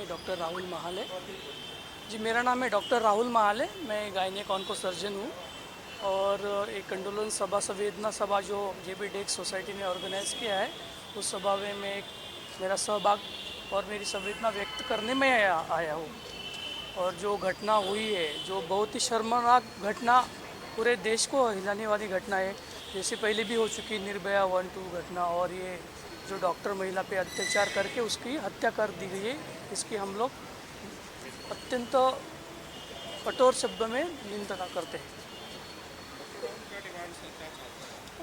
Doctor Rahul Mahale. जी, मेरा नाम है डॉक्टर राहुल महाले। मैं गायनेक ऑन्को सर्जन हूँ और एक कंडोलेंस सभा, संवेदना सभा जो JB डेक सोसाइटी ने ऑर्गेनाइज़ किया है, उस सभा में मैं मेरा सहभाग और मेरी संवेदना व्यक्त करने में आया हूँ। और जो घटना हुई है, जो बहुत ही शर्मनाक घटना, पूरे देश को हिलाने वाली घटना है। जैसे पहले भी हो चुकी निर्भया 1-2 घटना, और ये जो डॉक्टर महिला पे अत्याचार करके उसकी हत्या कर दी गई है, इसकी हम लोग अत्यंत कठोर शब्द में निंदा करते हैं।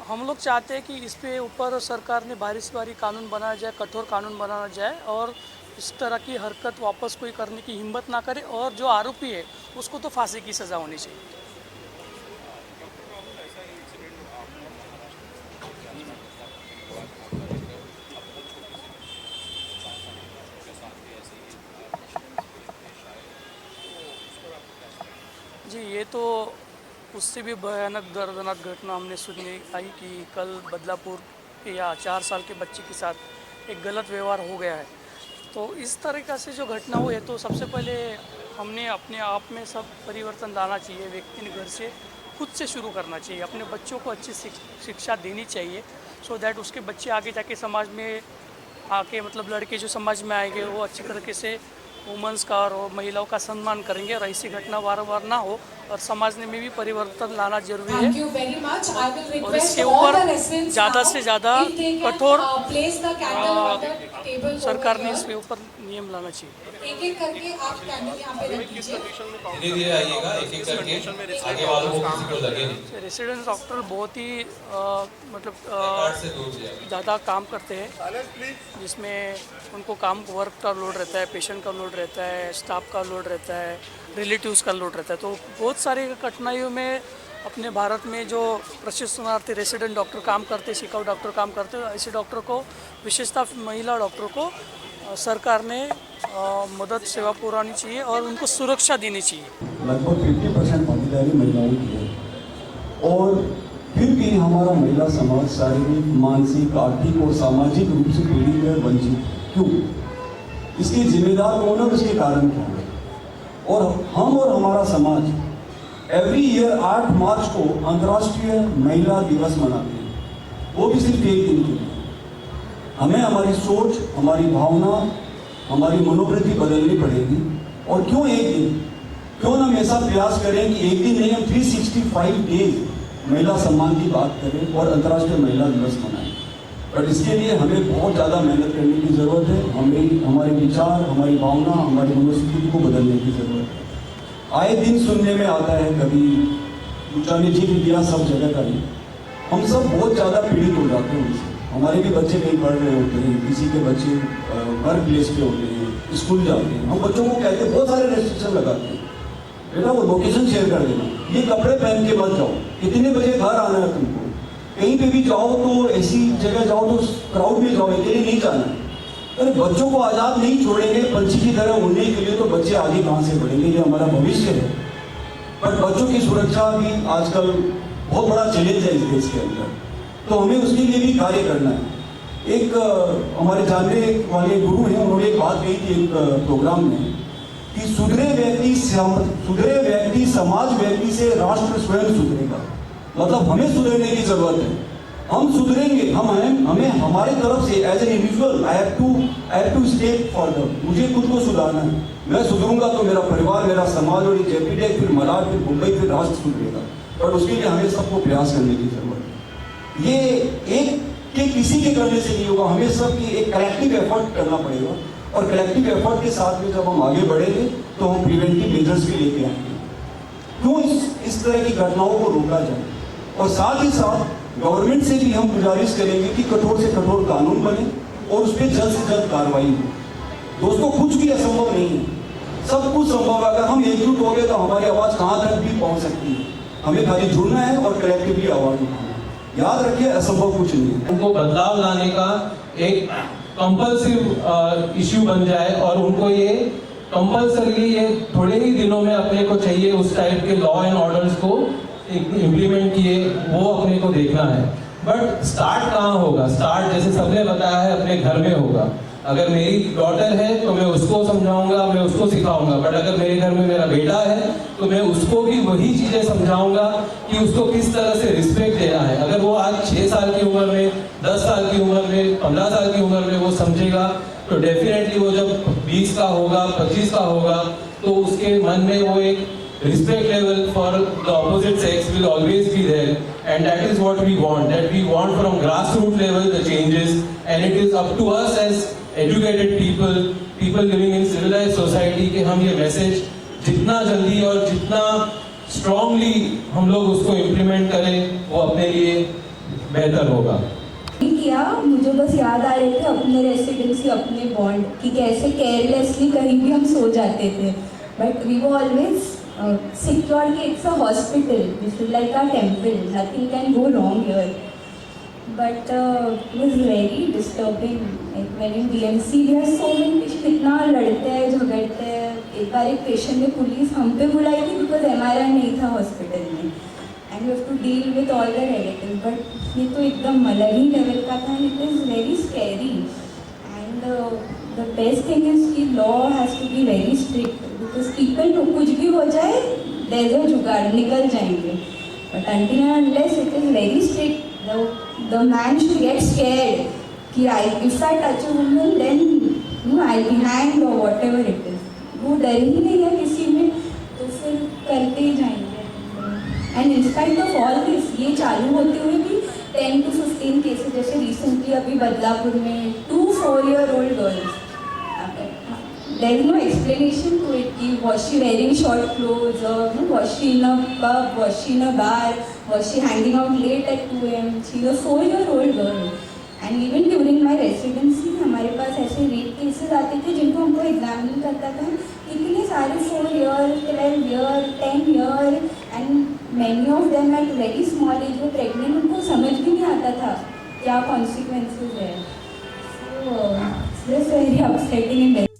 हम लोग चाहते हैं कि इस पे ऊपर सरकार ने भारी से भारी कानून बनाया जाए, कठोर कानून बनाया जाए, और इस तरह की हरकत वापस कोई करने की हिम्मत ना करे, और जो आरोपी है उसको तो फांसी की सज़ा होनी चाहिए। जी, ये तो उससे भी भयानक दर्दनाक घटना हमने सुनने आई कि कल बदलापुर के या 4 साल के बच्चे के साथ एक गलत व्यवहार हो गया है। तो इस तरीक़ा से जो घटना हुई है, तो सबसे पहले हमने अपने आप में सब परिवर्तन लाना चाहिए। व्यक्ति ने घर से खुद से शुरू करना चाहिए, अपने बच्चों को अच्छी शिक्षा देनी चाहिए, सो दैट उसके बच्चे आगे जाके समाज में आके, मतलब लड़के जो समाज में आएंगे वो अच्छी तरीके से वुमेंस का और महिलाओं का सम्मान करेंगे, और ऐसी घटना बार ना हो, और समाज में भी परिवर्तन लाना जरूरी है। और इसके ऊपर ज़्यादा से ज़्यादा कठोर सरकार ने इसके ऊपर नियम लाना चाहिए। एक-एक करके आप कैंडल यहाँ पे रख दीजिए। धीरे-धीरे आइएगा, एक-एक करके आगे वालों को किसी को लगे नहीं। रेसिडेंट डॉक्टर बहुत ही ज़्यादा काम करते हैं, जिसमें उनको वर्क का लोड रहता है, पेशेंट का लोड रहता है, स्टाफ का लोड रहता है, रिलेटिव्स का लोड रहता है। तो बहुत सारी कठिनाइयों में अपने भारत में जो प्रशिक्षणार्थी रेसिडेंट डॉक्टर काम करते, शिकाऊ डॉक्टर काम करते, ऐसे डॉक्टर को, विशेषतः महिला डॉक्टर को सरकार ने मदद सेवा पुरानी चाहिए और उनको सुरक्षा देनी चाहिए। लगभग 50% भागीदारी महिलाओं की है, और फिर भी हमारा महिला समाज शारीरिक, मानसिक, आर्थिक और सामाजिक रूप से पीड़ित है, वंचित क्यों? इसके जिम्मेदार कौन है और इसके कारण क्या है? और हम और हमारा समाज एवरी ईयर 8 मार्च को अंतर्राष्ट्रीय महिला दिवस मनाते हैं, वो भी सिर्फ एक दिन के लिए। हमें हमारी सोच, हमारी भावना, हमारी मनोवृत्ति बदलनी पड़ेगी। और क्यों एक दिन? क्यों हम ऐसा प्रयास करें कि एक दिन नहीं, हम 365 डेज महिला सम्मान की बात करें और अंतर्राष्ट्रीय महिला दिवस मनाएं। पर इसके लिए हमें बहुत ज़्यादा मेहनत करने की ज़रूरत है। हमें हमारे विचार, हमारी भावना, हमारी मनोस्थिति को बदलने की ज़रूरत है। आए दिन सुनने में आता है, कभी ऊंचा नीचे भी दिया सब जगह का ही, हम सब बहुत ज़्यादा पीड़ित हो जाते हैं उनसे। हमारे भी बच्चे कहीं पढ़ रहे होते हैं, किसी के बच्चे वर्क प्लेस पे होते हैं, स्कूल जाते हैं, हम बच्चों को कहते हैं, बहुत सारे रेस्ट्रिक्शन लगाते हैं, बेटा वो लोकेशन शेयर कर देना, ये कपड़े पहन के मत जाओ, कितने बजे घर आना है तुमको, कहीं पे भी जाओ तो ऐसी जगह जाओ तो क्राउड में जाओ, अकेले नहीं जाना है। अरे बच्चों को आज़ाद नहीं छोड़ेंगे पंछी की तरह उड़ने के लिए, तो बच्चे आगे कहाँ से बढ़ेंगे, ये हमारा भविष्य है। बट बच्चों की सुरक्षा भी आजकल बहुत बड़ा चैलेंज है इस देश के अंदर, तो हमें उसके लिए भी कार्य करना है। एक हमारे जानने वाले गुरु हैं, उन्होंने एक बात कही थी एक प्रोग्राम में कि सुधरे व्यक्ति समाज व्यक्ति से राष्ट्र स्वयं सुधरेगा। मतलब हमें सुधरने की जरूरत है, हम सुधरेंगे, हमें हमारे तरफ से as an individual I have to step forward, मुझे खुद को सुधारना है। मैं सुधरूंगा तो मेरा परिवार, मेरा समाज और जेपीटेक, फिर मलाड, फिर मुंबई, फिर राष्ट्र सुधरेगा। पर उसके लिए हमें सबको प्रयास करने की जरूरत है। ये एक के किसी के करने से नहीं होगा, हमें सबकी एक कलेक्टिव एफर्ट करना पड़ेगा, और कलेक्टिव एफर्ट के साथ में जब हम आगे बढ़ेंगे तो हम प्रिवेंटिव मेजर्स भी लेके आएंगे, क्यों इस तरह की घटनाओं को रोका जाए। और साथ ही साथ गवर्नमेंट से भी हम गुजारिश करेंगे कि कठोर से कठोर कानून बने और उस पर जल्द से जल्द कार्रवाई हो। दोस्तों कुछ भी असंभव नहीं है, सब कुछ संभव है। अगर हम एकजुट हो गए तो हमारी आवाज़ कहाँ तक भी पहुँच सकती है। हमें खाली जुड़ना है और कलेक्टिवली आवाज़ उठाना है। याद रखिए असंभव कुछ नहीं है। उनको बदलाव लाने का एक कंपल्सिव इश्यू बन जाए और उनको ये कंपल्सरी ये थोड़े ही दिनों में अपने को चाहिए उस टाइप के लॉ एंड ऑर्डर्स को इम्प्लीमेंट किए, वो अपने को देखना है। बट स्टार्ट कहाँ होगा? स्टार्ट जैसे सबने बताया है अपने घर में होगा। अगर मेरी डॉटर है तो मैं उसको समझाऊंगा, मैं उसको सिखाऊंगा। बट अगर मेरे घर में मेरा बेटा है तो मैं उसको भी वही चीज़ें समझाऊंगा कि उसको किस तरह से रिस्पेक्ट देना है। अगर वो आज 6 साल की उम्र में, 10 साल की उम्र में, 15 साल की उम्र में वो समझेगा तो डेफिनेटली वो जब 20 का होगा, 25 का होगा तो उसके मन में वो एक respect level for the opposite sex will always be there, and that is what we want. That we want from grassroots level the changes, and it is up to us as educated people living in civilized society कि हम ये message जितना जल्दी और जितना strongly हम लोग उसको implement करें वो अपने लिए बेहतर होगा। किया मुझे बस याद आ रहे थे अपने रेसिडेंसी, अपने बॉन्ड कि कैसे केयरलेसली कहीं भी हम सो जाते थे, बट वी वो ऑलवेज secure कि it's a hospital, this is like a temple, nothing can go wrong here. But it was very disturbing. Like when in DMC we have so many patients, इतना लड़ते हैं, झगड़ते हैं। एक बार एक patient ने पुलिस हम पे बुलाई थी बिकॉज MRI नहीं था हॉस्पिटल में, and you have to deal with all the relatives. But ये तो एकदम अलग ही लेवल का था, it is very scary. And the best thing is कि law has to be very strict because people को कुछ भी हो जाए there's a जुगाड़, निकल जाएंगे। But until and unless it is very strict, the man should get scared कि if I touch a woman then I'll be hanged or whatever it is। वो डर ही नहीं है किसी में, तो फिर करते ही जाएंगे। And in spite of all this, ये चालू होते हुए भी 10 to 15 केसेस, जैसे रिसेंटली अभी बदलापुर में 2 4-year-old girls, there is no explanation to it कि was she wearing short clothes or was she in a pub, was she in a bar, was she hanging out late at 2 AM, she is a 4-year-old girl। and even during my residency हमारे पास ऐसे rape cases आते थे जिनको हमको examine करता था, इतने सारे 4 year, 12 year, 10 year, and many of them at very small age वो प्रेगनेंट, उनको समझ भी नहीं आता था क्या कॉन्सिक्वेंसेज है। So it's just very upsetting and